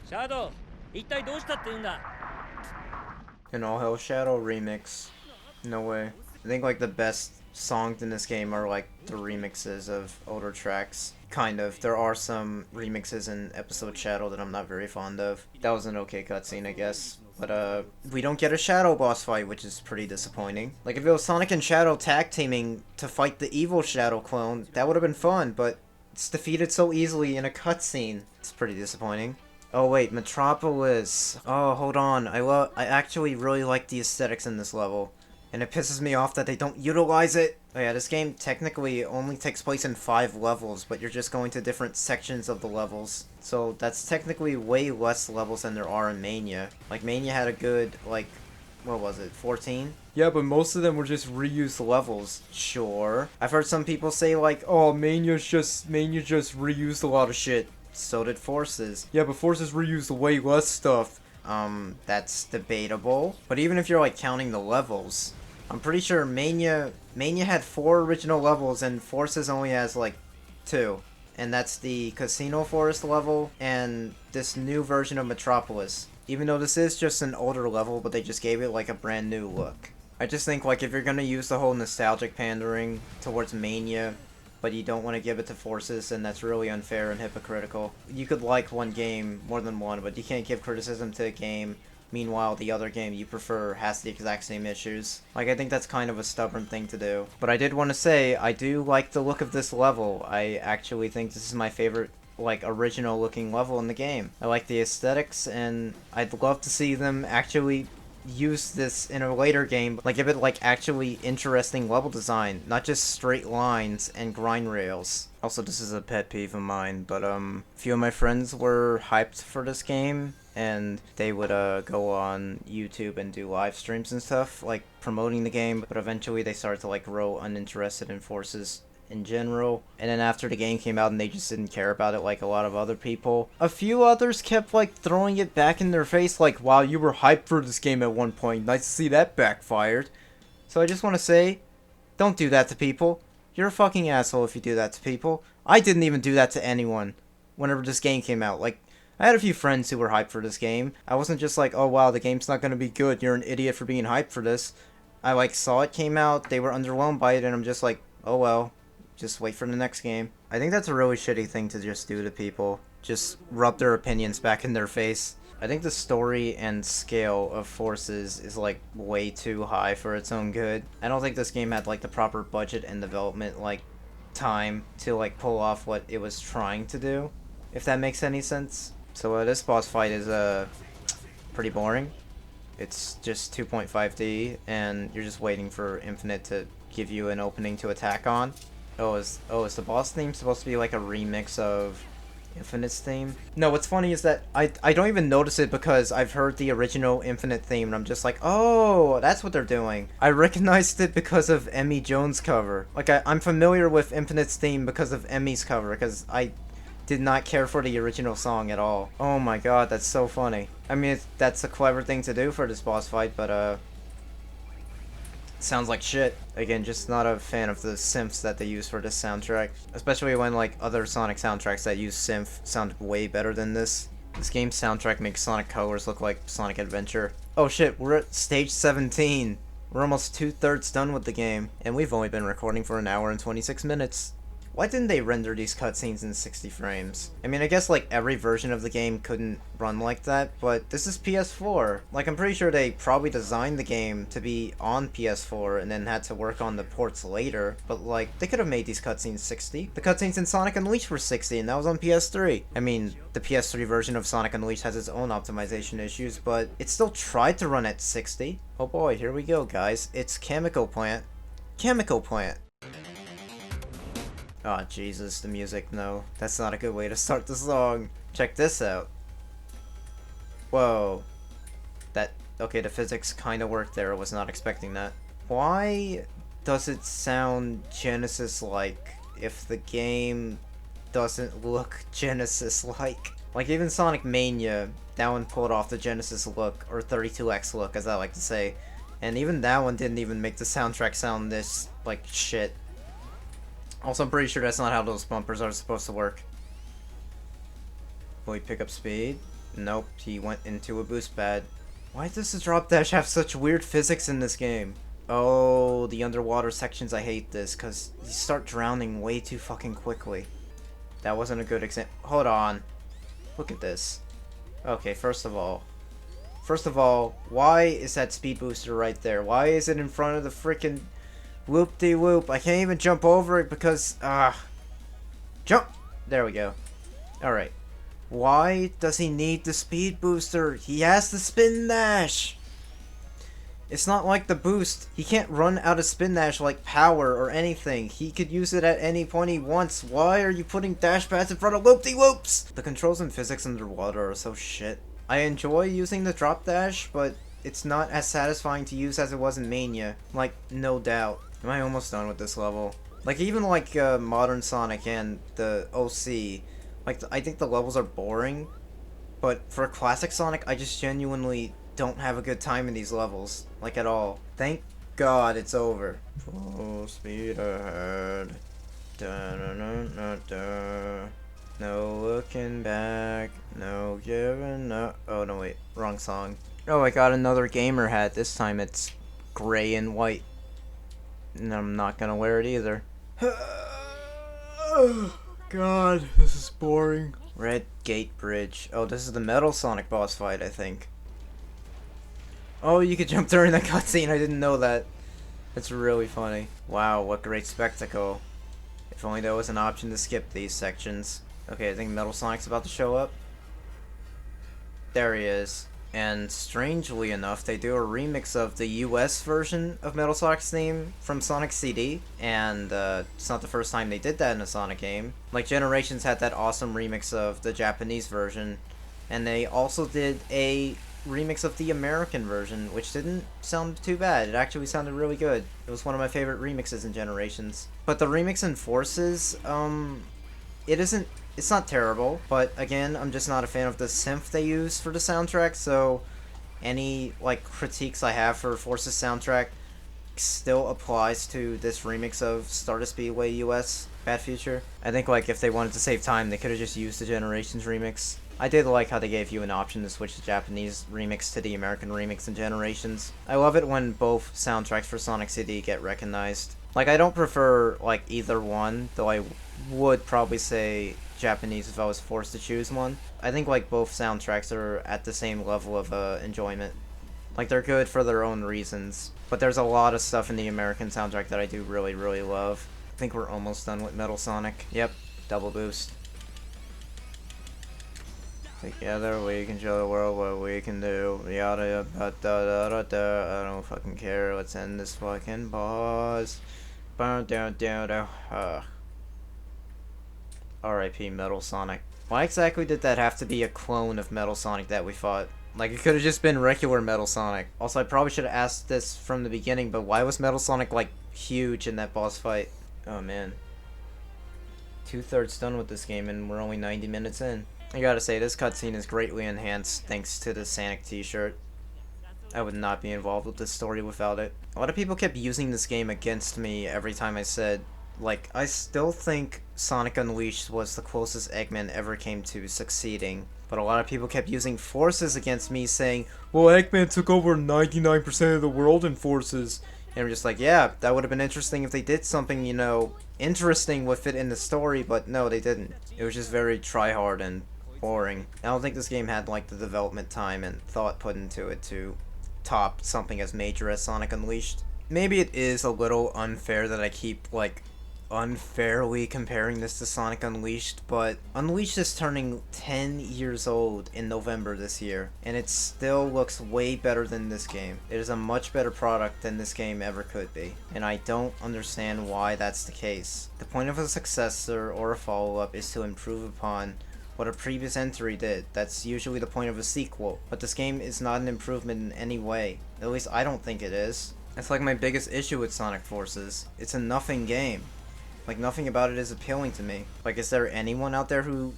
An All Hell Shadow remix. No way. I think like the best songs in this game are like the remixes of older tracks. Kind of. There are some remixes in Episode Shadow that I'm not very fond of. That was an okay cutscene, I guess. But we don't get a Shadow boss fight, which is pretty disappointing. Like if it was Sonic and Shadow tag teaming to fight the evil Shadow clone, that would have been fun, but it's defeated so easily in a cutscene. It's pretty disappointing. Oh wait, Metropolis. Oh, hold on. I actually really like the aesthetics in this level. And it pisses me off that they don't utilize it. Oh yeah, this game technically only takes place in 5 levels, but you're just going to different sections of the levels. So that's technically way less levels than there are in Mania. Like Mania had a good, like, what was it, 14? Yeah, but most of them were just reused levels. Sure. I've heard some people say like, oh, Mania just reused a lot of shit. So did Forces. Yeah, but Forces reused way less stuff. That's debatable. But even if you're like counting the levels, I'm pretty sure Mania had 4 original levels and Forces only has like 2. And that's the Casino Forest level and this new version of Metropolis. Even though this is just an older level, but they just gave it like a brand new look. I just think like if you're gonna use the whole nostalgic pandering towards Mania, but you don't want to give it to Forces, and that's really unfair and hypocritical. You could like one game more than one, but you can't give criticism to a game, meanwhile the other game you prefer has the exact same issues. Like, I think that's kind of a stubborn thing to do. But I did want to say, I do like the look of this level. I actually think this is my favorite, like, original looking level in the game. I like the aesthetics, and I'd love to see them actually use this in a later game, like give it like actually interesting level design, not just straight lines and grind rails. Also, this is a pet peeve of mine, but a few of my friends were hyped for this game, and they would go on YouTube and do live streams and stuff, like promoting the game, but eventually they started to like grow uninterested in Forces in general, and then after the game came out and they just didn't care about it like a lot of other people. A few others kept like throwing it back in their face like, wow, you were hyped for this game at one point, nice to see that backfired. So I just want to say, don't do that to people. You're a fucking asshole if you do that to people. I didn't even do that to anyone whenever this game came out. Like, I had a few friends who were hyped for this game. I wasn't just like, oh wow, the game's not gonna be good, you're an idiot for being hyped for this. I like saw it came out, they were underwhelmed by it, and I'm just like, oh well, just wait for the next game. I think that's a really shitty thing to just do to people. Just rub their opinions back in their face. I think the story and scale of Forces is like way too high for its own good. I don't think this game had like the proper budget and development like time to like pull off what it was trying to do, if that makes any sense. So this boss fight is pretty boring. It's just 2.5D and you're just waiting for Infinite to give you an opening to attack on. Is the boss theme supposed to be like a remix of Infinite's theme? No, what's funny is that I don't even notice it because I've heard the original Infinite theme and I'm just like, oh, that's what they're doing. I recognized it because of Emmy Jones' cover. Like, I'm familiar with Infinite's theme because of Emmy's cover, because I did not care for the original song at all. Oh my god, that's so funny. I mean, that's a clever thing to do for this boss fight, but sounds like shit. Again, just not a fan of the synths that they use for this soundtrack. Especially when, like, other Sonic soundtracks that use synth sound way better than this. This game's soundtrack makes Sonic Colors look like Sonic Adventure. Oh shit, we're at stage 17. We're almost 2/3 done with the game. And we've only been recording for an hour and 26 minutes. Why didn't they render these cutscenes in 60 frames? I mean, I guess like every version of the game couldn't run like that, but this is PS4. Like, I'm pretty sure they probably designed the game to be on PS4 and then had to work on the ports later, but like, they could have made these cutscenes 60. The cutscenes in Sonic Unleashed were 60 and that was on PS3. I mean, the PS3 version of Sonic Unleashed has its own optimization issues, but it still tried to run at 60. Oh boy, here we go guys. It's Chemical Plant. Chemical Plant. Oh, Jesus, the music, no. That's not a good way to start the song. Check this out. Whoa. Okay, the physics kinda worked there, I was not expecting that. Why does it sound Genesis-like if the game doesn't look Genesis-like? Like, even Sonic Mania, that one pulled off the Genesis look, or 32X look, as I like to say. And even that one didn't even make the soundtrack sound this, like, shit. Also, I'm pretty sure that's not how those bumpers are supposed to work. Will we pick up speed? Nope, he went into a boost pad. Why does the drop dash have such weird physics in this game? Oh, the underwater sections, I hate this, because you start drowning way too fucking quickly. That wasn't a good example. Hold on. Look at this. Okay, first of all, why is that speed booster right there? Why is it in front of the freaking whoop-de-whoop? I can't even jump over it because, jump! There we go. Alright. Why does he need the speed booster? He has the spin dash! It's not like the boost. He can't run out of spin dash like power or anything. He could use it at any point he wants. Why are you putting dash pads in front of whoop-de-whoops? The controls and physics underwater are so shit. I enjoy using the drop dash, but it's not as satisfying to use as it was in Mania. Like, no doubt. Am I almost done with this level? Like, even like modern Sonic and the OC, like, I think the levels are boring. But for classic Sonic, I just genuinely don't have a good time in these levels. Like, at all. Thank God it's over. Full speed ahead. Da-da-da-da-da. No looking back. No giving up. Oh, no, wait. Wrong song. Oh, I got another gamer hat. This time it's gray and white. And I'm not gonna wear it either. God, this is boring. Red Gate Bridge. Oh, this is the Metal Sonic boss fight, I think. Oh, you could jump during the cutscene. I didn't know that. That's really funny. Wow, what great spectacle. If only there was an option to skip these sections. Okay, I think Metal Sonic's about to show up. There he is. And strangely enough, they do a remix of the US version of Metal Sonic's theme from Sonic CD. And it's not the first time they did that in a Sonic game. Like, Generations had that awesome remix of the Japanese version. And they also did a remix of the American version, which didn't sound too bad. It actually sounded really good. It was one of my favorite remixes in Generations. But the remix in Forces, it's not terrible, but again, I'm just not a fan of the synth they use for the soundtrack, so any, like, critiques I have for Forces soundtrack still applies to this remix of Stardust Speedway US Bad Future. I think, like, if they wanted to save time, they could have just used the Generations remix. I did like how they gave you an option to switch the Japanese remix to the American remix in Generations. I love it when both soundtracks for Sonic CD get recognized. Like, I don't prefer, like, either one, though I would probably say Japanese if I was forced to choose one. I think, like, both soundtracks are at the same level of enjoyment. Like, they're good for their own reasons. But there's a lot of stuff in the American soundtrack that I do really, really love. I think we're almost done with Metal Sonic. Yep, double boost. Together we can show the world what we can do. Yada da da da da. I don't fucking care. Let's end this fucking boss. R.I.P. Metal Sonic. Why exactly did that have to be a clone of Metal Sonic that we fought? Like, it could have just been regular Metal Sonic. Also, I probably should have asked this from the beginning, but why was Metal Sonic, like, huge in that boss fight? Oh, man. 2/3 done with this game, and we're only 90 minutes in. I gotta say, this cutscene is greatly enhanced thanks to the Sonic t-shirt. I would not be involved with this story without it. A lot of people kept using this game against me every time I said, like, I still think Sonic Unleashed was the closest Eggman ever came to succeeding. But a lot of people kept using Forces against me, saying, well, Eggman took over 99% of the world in Forces. And I'm just like, yeah, that would have been interesting if they did something, you know, interesting with it in the story, but no, they didn't. It was just very try-hard and boring. I don't think this game had, like, the development time and thought put into it to top something as major as Sonic Unleashed. Maybe it is a little unfair that I keep, like, unfairly comparing this to Sonic Unleashed, but Unleashed is turning 10 years old in November this year, and it still looks way better than this game. It is a much better product than this game ever could be, and I don't understand why that's the case. The point of a successor or a follow-up is to improve upon what a previous entry did. That's usually the point of a sequel, but this game is not an improvement in any way. At least I don't think it is. That's like my biggest issue with Sonic Forces. It's a nothing game. Like, nothing about it is appealing to me. Like, is there anyone out there who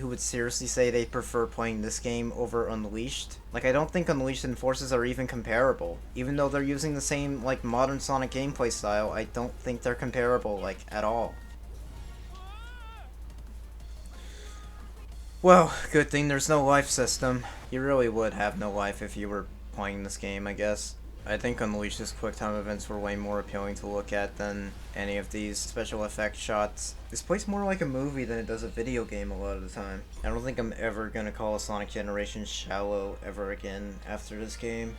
would seriously say they prefer playing this game over Unleashed? Like, I don't think Unleashed and Forces are even comparable. Even though they're using the same, like, modern Sonic gameplay style, I don't think they're comparable, like, at all. Well, good thing there's no life system. You really would have no life if you were playing this game, I guess. I think Unleash's QuickTime events were way more appealing to look at than any of these special effect shots. This plays more like a movie than it does a video game a lot of the time. I don't think I'm ever gonna call a Sonic Generation shallow ever again after this game.